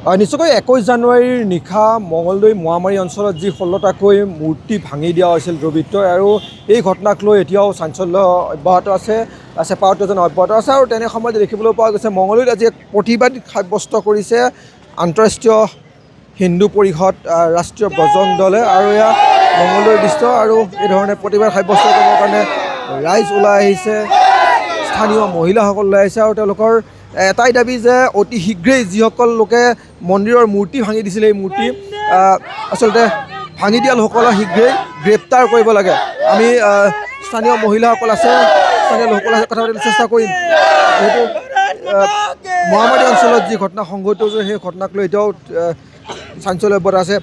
নিশ্চয়কৈ 21 জানুৱাৰীৰ নিশা মঙলদৈ মোৱামাৰী অঞ্চলত যি 16টাকৈ মূৰ্তি ভাঙি দিয়া হৈছিল দুৰ্বৃত্তই আৰু এই ঘটনাক লৈ এতিয়াও চাঞ্চল্য অব্যাহত আছে, চেপা উত্তেজনা অব্যাহত আছে আৰু তেনে সময়ত দেখিবলৈ পোৱা গৈছে মঙলদৈত আজি এক প্ৰতিবাদ সাব্যস্ত কৰিছে আন্তঃৰাষ্ট্ৰীয় হিন্দু পৰিষদ, ৰাষ্ট্ৰীয় বজৰং দলে আৰু এয়া মঙলদৈৰ দৃশ্য আৰু এই ধৰণে প্ৰতিবাদ সাব্যস্ত কৰিবৰ কাৰণে ৰাইজ ওলাই আহিছে, স্থানীয় মহিলাসকল ওলাই আহিছে আৰু তেওঁলোকৰ এটাই দাবী যে অতি শীঘ্ৰেই যিসকল লোকে মন্দিৰৰ মূৰ্তি ভাঙি দিছিলে এই মূৰ্তি আচলতে ভাঙি দিয়া লোকসকলক শীঘ্ৰেই গ্ৰেপ্তাৰ কৰিব লাগে। আমি স্থানীয় মহিলাসকল আছে, স্থানীয় লোকসকল আছে, কথা পাতিবলৈ চেষ্টা কৰিম। যিহেতু মোৱামাৰী অঞ্চলত যি ঘটনা সংঘটিত হৈছে সেই ঘটনাক লৈ এতিয়াও চাঞ্চল্য অব্যাহত আছে।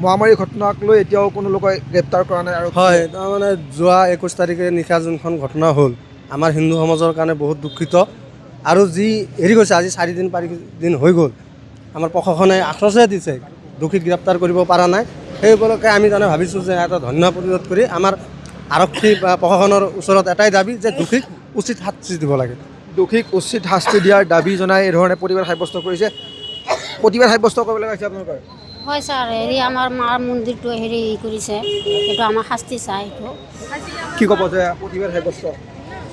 মোৱামাৰী ঘটনাক লৈ এতিয়াও কোনো লোকে গ্ৰেপ্তাৰ কৰা নাই। আৰু হয়, তাৰমানে যোৱা 21 তাৰিখে নিশা যোনখন ঘটনা হ'ল আমাৰ হিন্দু সমাজৰ কাৰণে বহুত দুখিত আৰু যি হেৰি গৈছে আজি 4 দিন 5 দিন হৈ গ'ল, আমাৰ প্ৰশাসনে আশ্বাসে দিছে দোষীক গ্ৰেপ্তাৰ কৰিব পৰা নাই। সেই উপলক্ষে আমি তাৰমানে ভাবিছোঁ যে এটা ধন্য প্ৰতিৰোধ কৰি আমাৰ আৰক্ষী বা প্ৰশাসনৰ ওচৰত এটাই দাবী যে দোষীক উচিত শাস্তি দিব লাগে। দোষীক উচিত শাস্তি দিয়াৰ দাবী জনাই এই ধৰণে প্ৰতিবাদ সাব্যস্ত কৰিছে। প্ৰতিবাদ সাব্যস্ত কৰিব লগা হৈছে আপোনালোকৰ? হয় ছাৰ, আমাৰ মাৰ মন্দিৰটো কৰিছে, এইটো আমাৰ শাস্তি চাই। এইটো কি ক'ব যে প্ৰতিবাদ সাব্যস্ত?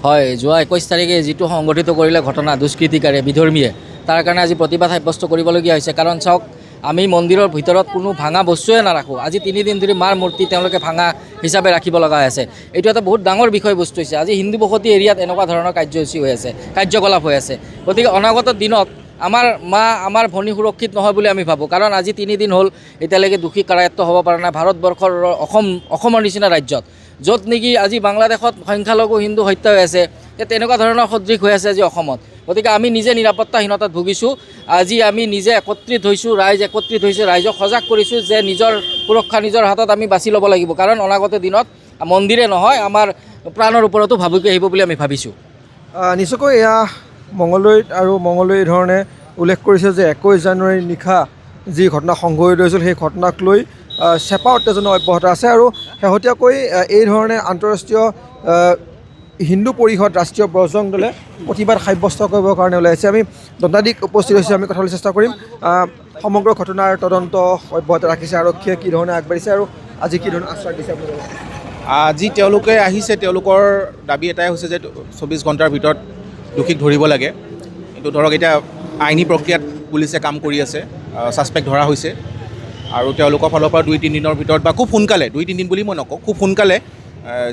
হয়, যোৱা 21 তাৰিখে যিটো সংঘটিত কৰিলে ঘটনা দুষ্কৃতিকাৰে বিধৰ্মীয়ে, তাৰ কাৰণে আজি প্ৰতিবাদ সাব্যস্ত কৰিবলগীয়া হৈছে। কাৰণ চাওক, আমি মন্দিৰৰ ভিতৰত কোনো ভাঙা বস্তুৱে নাৰাখোঁ। আজি 3 দিন ধৰি মাৰ মূৰ্তি তেওঁলোকে ভাঙা হিচাপে ৰাখিব লগা হৈছে। এইটো এটা বহুত ডাঙৰ বিষয়বস্তু হৈছে। আজি হিন্দু বসতি এৰিয়াত এনেকুৱা ধৰণৰ কাৰ্যসূচী হৈ আছে, কাৰ্যকলাপ হৈ আছে। গতিকে অনাগত দিনত আমাৰ মা, আমাৰ ভনী সুৰক্ষিত নহয় বুলি আমি ভাবোঁ। কাৰণ আজি 3 দিন হ'ল এতিয়ালৈকে দোষী কাৰায়ত্ব হ'ব পৰা নাই। ভাৰতবৰ্ষৰ অসমৰ নিচিনা ৰাজ্যত, য'ত নেকি আজি বাংলাদেশত সংখ্যালঘু হিন্দু হত্যা হৈ আছে, তেনেকুৱা ধৰণৰ সদৃশ হৈ আছে আজি অসমত। গতিকে আমি নিজে নিৰাপত্তাহীনতাত ভুগিছোঁ। আজি আমি নিজে একত্ৰিত হৈছোঁ, ৰাইজ একত্ৰিত হৈছে, ৰাইজক সজাগ কৰিছোঁ যে নিজৰ সুৰক্ষা নিজৰ হাতত আমি বাছি ল'ব লাগিব। কাৰণ অনাগত দিনত মন্দিৰে নহয়, আমাৰ প্ৰাণৰ ওপৰতো ভাবুকি আহিব বুলি আমি ভাবিছোঁ। নিশ্চয়কৈ এয়া মঙলদৈত আৰু মঙলদৈ ধৰণে উল্লেখ কৰিছে যে 21 জানুৱাৰীৰ নিশা যি ঘটনা সংঘটিত হৈছিল সেই ঘটনাক লৈ চেপা উত্তেজনা অব্যাহত আছে আৰু শেহতীয়াকৈ এই ধৰণে আন্তঃৰাষ্ট্ৰীয় হিন্দু পৰিষদ, ৰাষ্ট্ৰীয় বজৰং দলে প্ৰতিবাদ সাব্যস্ত কৰিবৰ কাৰণে ওলাই আহিছে। আমি দণ্ডাধীশ উপস্থিত হৈছোঁ, আমি কথা চেষ্টা কৰিম। সমগ্ৰ ঘটনাৰ তদন্ত অব্যাহত ৰাখিছে আৰক্ষীয়ে, কি ধৰণে আগবাঢ়িছে আৰু আজি কি ধৰণে আশ্বাস দিছে আপোনালোকে? আজি তেওঁলোকে আহিছে, তেওঁলোকৰ দাবী এটাই হৈছে যে 24 ঘণ্টাৰ ভিতৰত দোষীক ধৰিব লাগে। কিন্তু ধৰক এতিয়া আইনী প্ৰক্ৰিয়াত পুলিচে কাম কৰি আছে, ছাছপেক্ট ধৰা হৈছে আৰু তেওঁলোকৰ ফালৰ পৰা 2-3 দিনৰ ভিতৰত বা খুব সোনকালে, 2-3 দিন বুলি মই নকওঁ, খুব সোনকালে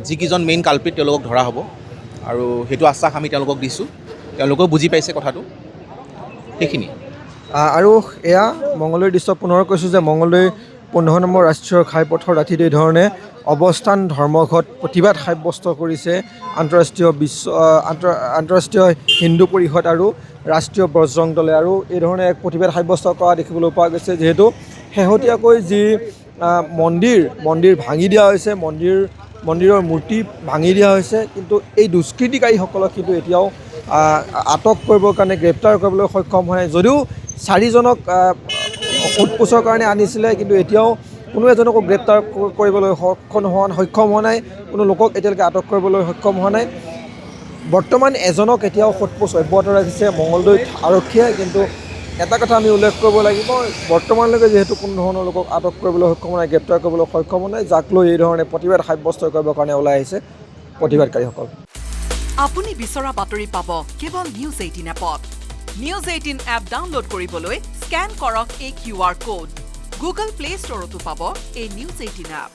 যিকেইজন মেইন কালপিত তেওঁলোকক ধৰা হ'ব আৰু সেইটো আশ্বাস আমি তেওঁলোকক দিছোঁ। তেওঁলোকেও বুজি পাইছে কথাটো, সেইখিনি। আৰু এয়া মঙলদৈৰ দৃশ্য পুনৰ কৈছোঁ যে মঙলদৈ 15 নম্বৰ ৰাষ্ট্ৰীয় ঘাইপথৰ দাঁতিত এই ধৰণে অৱস্থান ধৰ্মঘট প্ৰতিবাদ সাব্যস্ত কৰিছে আন্তঃৰাষ্ট্ৰীয় হিন্দু পৰিষদ আৰু ৰাষ্ট্ৰীয় বজৰং দলে। আৰু এই ধৰণে এক প্ৰতিবাদ সাব্যস্ত কৰা দেখিবলৈ পোৱা গৈছে। যিহেতু শেহতীয়াকৈ যি মন্দিৰ ভাঙি দিয়া হৈছে, মন্দিৰৰ মূৰ্তি ভাঙি দিয়া হৈছে, কিন্তু এই দুষ্কৃতিকাৰীসকলক কিন্তু এতিয়াও আটক কৰিবৰ কাৰণে, গ্ৰেপ্তাৰ কৰিবলৈ সক্ষম হোৱা নাই। যদিও 4জনক সোধপোছৰ কাৰণে আনিছিলে, কিন্তু এতিয়াও কোনো এজনকো গ্ৰেপ্তাৰ কৰিবলৈ সক্ষম হোৱা নাই, কোনো লোকক এতিয়ালৈকে আটক কৰিবলৈ সক্ষম হোৱা নাই। বৰ্তমান এজনক এতিয়াও সোধপোছ অব্যাহত ৰাখিছে মঙলদৈত আৰক্ষীয়ে। কিন্তু এটা কথা আমি উল্লেখ কৰিব লাগিব, বৰ্তমানলৈকে যিহেতু কোনো ধৰণৰ লোকক আটক কৰিবলৈ সক্ষম হোৱা নাই, গ্ৰেপ্তাৰ কৰিবলৈ সক্ষম হোৱা নাই, যাক লৈ এই ধৰণে প্ৰতিবাদ সাব্যস্ত কৰিবৰ কাৰণে ওলাই আহিছে প্ৰতিবাদকাৰীসকল। আপুনি বিচৰা বাতৰি পাব কেৱল নিউজ 18 এপত। নিউজ 18 এপ ডাউনলোড কৰিবলৈ স্কেন কৰক এই QR কোড। গুগল প্লে ষ্টৰতো পাব এই নিউজ 18 এপ।